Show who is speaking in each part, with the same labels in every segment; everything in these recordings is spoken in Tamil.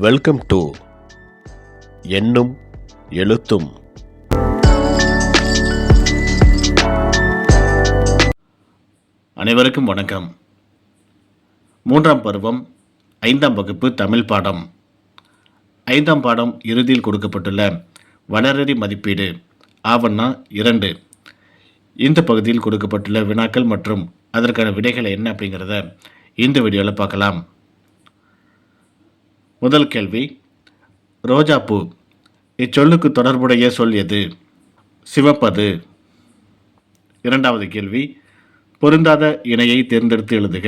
Speaker 1: வெல்கம் டு எண்ணும் எழுத்தும்.
Speaker 2: அனைவருக்கும் வணக்கம். 3ஆம் பருவம் 5ஆம் வகுப்பு தமிழ் பாடம். 5ஆம் பாடம் இறுதியில் கொடுக்கப்பட்டுள்ள வளரறி மதிப்பீடு ஆவண்ணா 2 இந்த பகுதியில் கொடுக்கப்பட்டுள்ள வினாக்கள் மற்றும் அதற்கான விடைகள் என்ன அப்படிங்கிறத இந்த வீடியோவில் பார்க்கலாம். முதல் கேள்வி, ரோஜாப்பூ இச்சொல்லுக்கு தொடர்புடைய சொல் எது? சிவப்பது. இரண்டாவது கேள்வி, பொருந்தாத இணையை தேர்ந்தெடுத்து எழுதுக.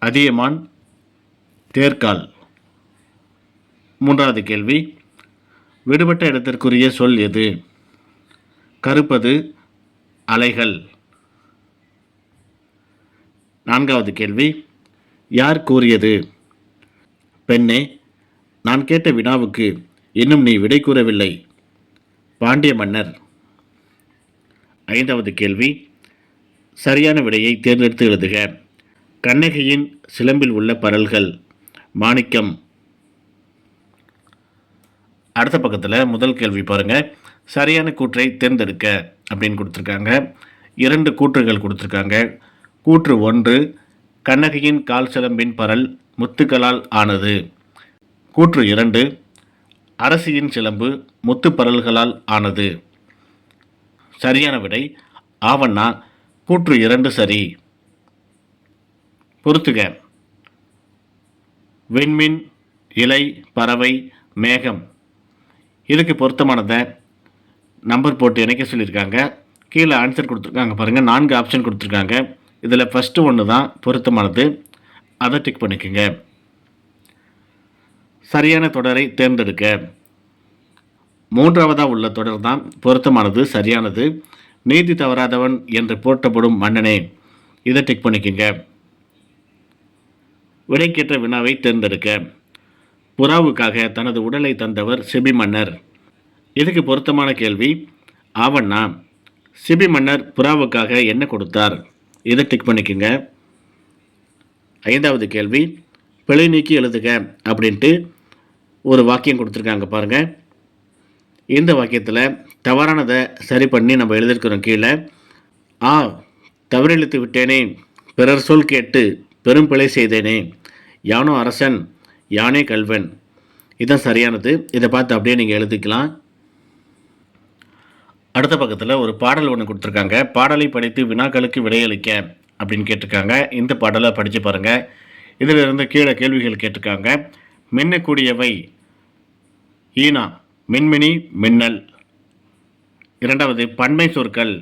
Speaker 2: அதியமான், தேர்கால். மூன்றாவது கேள்வி, விடுபட்ட இடத்திற்குரிய சொல் எது? கருப்பது, அலைகள். நான்காவது கேள்வி, யார் கூறியது? பெண்ணே, நான் கேட்ட வினாவுக்கு இன்னும் நீ விடை கூறவில்லை. பாண்டிய மன்னர். ஐந்தாவது கேள்வி, சரியான விடையை தேர்ந்தெடுத்து எழுதுக. கண்ணகியின் சிலம்பில் உள்ள பரல்கள். மாணிக்கம். அடுத்த பக்கத்தில் முதல் கேள்வி பாருங்க. சரியான கூற்றை தேர்ந்தெடுக்க அப்படின்னு கொடுத்துருக்காங்க. 2 கூற்றுகள் கொடுத்துருக்காங்க. கூற்று 1, கண்ணகியின் கால் சிலம்பின் பரல் முத்துக்களால் ஆனது. கூற்று 2, அரசியின் சிலம்பு முத்துப்பரல்களால் ஆனது. சரியான விடை ஆவண்ணா கூற்று 2 சரி. பொறுத்துக. விண்மீன், இலை, பறவை, மேகம். இதுக்கு பொருத்தமானதை நம்பர் போட்டு இணைக்க சொல்லியிருக்காங்க. கீழே ஆன்சர் கொடுத்துருக்காங்க பாருங்கள். 4 ஆப்ஷன் கொடுத்துருக்காங்க. இதில் ஃபஸ்ட்டு ஒன்று தான் பொருத்தமானது. அதை டிக் பண்ணிக்கோங்க. சரியான தொடரை தேர்ந்தெடுக்க. 3ஆவதாக உள்ள தொடர் தான் பொருத்தமானது, சரியானது. நீதி தவறாதவன் என்று போற்றப்படும் மன்னனே. இதை டிக் பண்ணிக்கோங்க. விடைக்கேற்ற வினாவை தேர்ந்தெடுக்க. புறாவுக்காக தனது உடலை தந்தவர் சிபி மன்னர். இதுக்கு பொருத்தமான கேள்வி ஆவண்ணா. சிபி மன்னர் புறாவுக்காக என்ன கொடுத்தார்? இதை டிக் பண்ணிக்கோங்க. 5வது கேள்வி, பிழை நீக்கி எழுதுக அப்படின்ட்டு ஒரு வாக்கியம் கொடுத்துருக்காங்க பாருங்கள். இந்த வாக்கியத்தில் தவறானதை சரி பண்ணி நம்ம எழுதியிருக்கிறோம். கீழே தவறெழுத்து விட்டேனே, பிறர் சொல் கேட்டு பெரும் பிழை செய்தேனே, யானோ அரசன் யானே கல்வன். இதுதான் சரியானது. இதை பார்த்து அப்படியே நீங்கள் எழுதிக்கலாம். அடுத்த பக்கத்தில் ஒரு பாடல் ஒன்று கொடுத்துருக்காங்க. பாடலை படித்து வினாக்களுக்கு விடையளிக்க அப்படின்னு கேட்டிருக்காங்க. இந்த பாடலை படித்து பாருங்கள். இதில் இருந்து கீழே கேள்விகள் கேட்டிருக்காங்க. மின்னக்கூடியவை ஈனா, மின்மினி, மின்னல். 2வது பன்மை சொற்கள்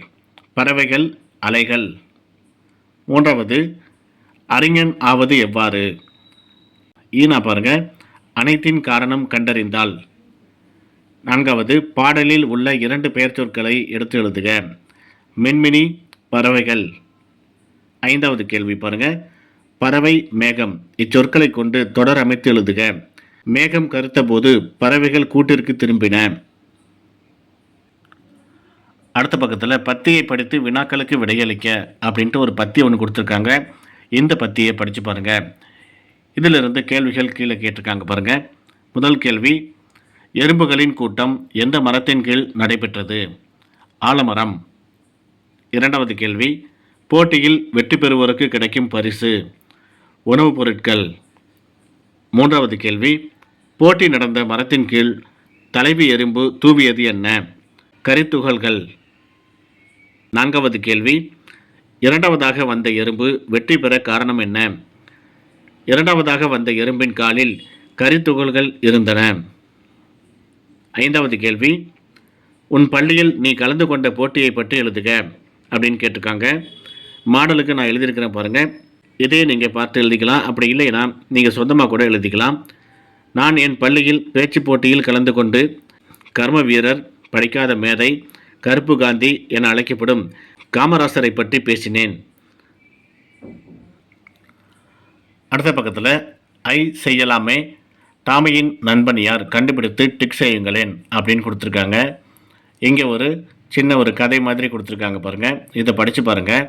Speaker 2: பறவைகள், அலைகள். 3வது அறிஞன் ஆவது எவ்வாறு? ஈனா பாருங்கள், அனைத்தின் காரணம் கண்டறிந்தால். 4வது பாடலில் உள்ள 2 பெயர் சொற்களை எடுத்து எழுதுக. மின்மினி, பறவைகள். 5வது கேள்வி பாருங்கள், பறவை, மேகம் இச்சொற்களை கொண்டு தொடர் அமைத்து எழுதுக. மேகம் கருத்த போது பறவைகள் கூட்டிற்கு திரும்பின. அடுத்த பக்கத்தில் பத்தியை படித்து வினாக்களுக்கு விடையளிக்க அப்படின்ட்டு ஒரு பத்தி ஒன்று கொடுத்துருக்காங்க. இந்த பத்தியை படித்து பாருங்கள். இதிலிருந்து கேள்விகள் கீழே கேட்டிருக்காங்க பாருங்கள். முதல் கேள்வி, எறும்புகளின் கூட்டம் எந்த மரத்தின் கீழ் நடைபெற்றது? ஆலமரம். 2வது கேள்வி, போட்டியில் வெற்றி பெறுவோருக்கு கிடைக்கும் பரிசு. உணவுப் பொருட்கள். 3வது கேள்வி, போட்டி நடந்த மரத்தின் கீழ் தலைவி எறும்பு தூவியது என்ன? கரித்துகள்கள். 4வது கேள்வி, 2வதாக வந்த எறும்பு வெற்றி பெற காரணம் என்ன? 2வதாக வந்த எறும்பின் காலில் கரித்துகள்கள் இருந்தன. 5வது கேள்வி, உன் பள்ளியில் நீ கலந்து கொண்ட போட்டியை பற்றி எழுதுக அப்படின்னு கேட்டிருக்காங்க. மாடலுக்கு நான் எழுதியிருக்கிறேன் பாருங்கள். இதே நீங்கள் பார்த்து எழுதிக்கலாம். அப்படி இல்லைன்னா நீங்கள் சொந்தமாக கூட எழுதிக்கலாம். நான் என் பள்ளியில் பேச்சு போட்டியில் கலந்து கொண்டு கர்ம வீரர், படிக்காத மேதை, கருப்பு காந்தி என அழைக்கப்படும் காமராசரை பற்றி பேசினேன். அடுத்த பக்கத்தில் செய்யலாமே, டாமியின் நண்பன் யார்? கண்டுபிடித்து டிக் செய்யுங்களேன் அப்படின்னு கொடுத்துருக்காங்க. இங்கே ஒரு சின்ன ஒரு கதை மாதிரி கொடுத்துருக்காங்க பாருங்கள். இதை படித்து பாருங்கள்.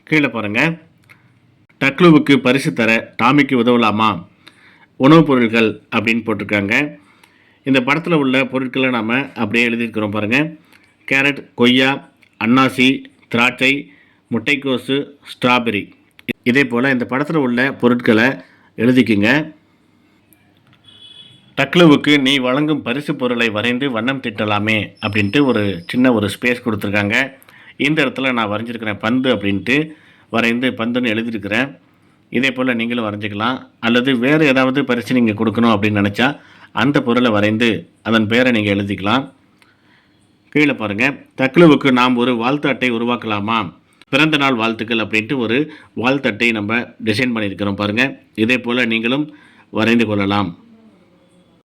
Speaker 2: கீழே பாருங்கள், டக்லுவுக்கு பரிசு தர டாமிக்கு உதவலாமா உணவுப் பொருட்கள் அப்படின்னு போட்டிருக்காங்க. இந்த படத்தில் உள்ள பொருட்களை நாம் அப்படியே எழுதியிருக்கிறோம் பாருங்கள். கேரட், கொய்யா, அன்னாசி, திராட்சை, முட்டைக்கோசு, ஸ்ட்ராபெரி. இதே போல் இந்த படத்தில் உள்ள பொருட்களை எழுதிக்குங்க. டக்லுவுக்கு நீ வழங்கும் பரிசு பொருளை வரைந்து வண்ணம் தீட்டலாமே அப்படின்ட்டு ஒரு சின்ன ஒரு ஸ்பேஸ் கொடுத்துருக்காங்க. இந்த இடத்துல நான் வரைஞ்சிருக்கிறேன் பந்து அப்படின்ட்டு வரைந்து பந்துன்னு எழுதியிருக்கிறேன். இதே போல் நீங்களும் வரைஞ்சிக்கலாம். அல்லது வேறு ஏதாவது பரிசு நீங்கள் கொடுக்கணும் அப்படின்னு நினச்சா அந்த பொருளை வரைந்து அதன் பேரை நீங்கள் எழுதிக்கலாம். கீழே பாருங்கள், டக்லுவுக்கு நாம் ஒரு வாழ்த்து அட்டை உருவாக்கலாமா, பிறந்த நாள் வாழ்த்துக்கள் அப்படின்ட்டு ஒரு வாழ்த்து அட்டை நம்ம டிசைன் பண்ணியிருக்கிறோம் பாருங்கள். இதே போல் நீங்களும் வரைந்து கொள்ளலாம்.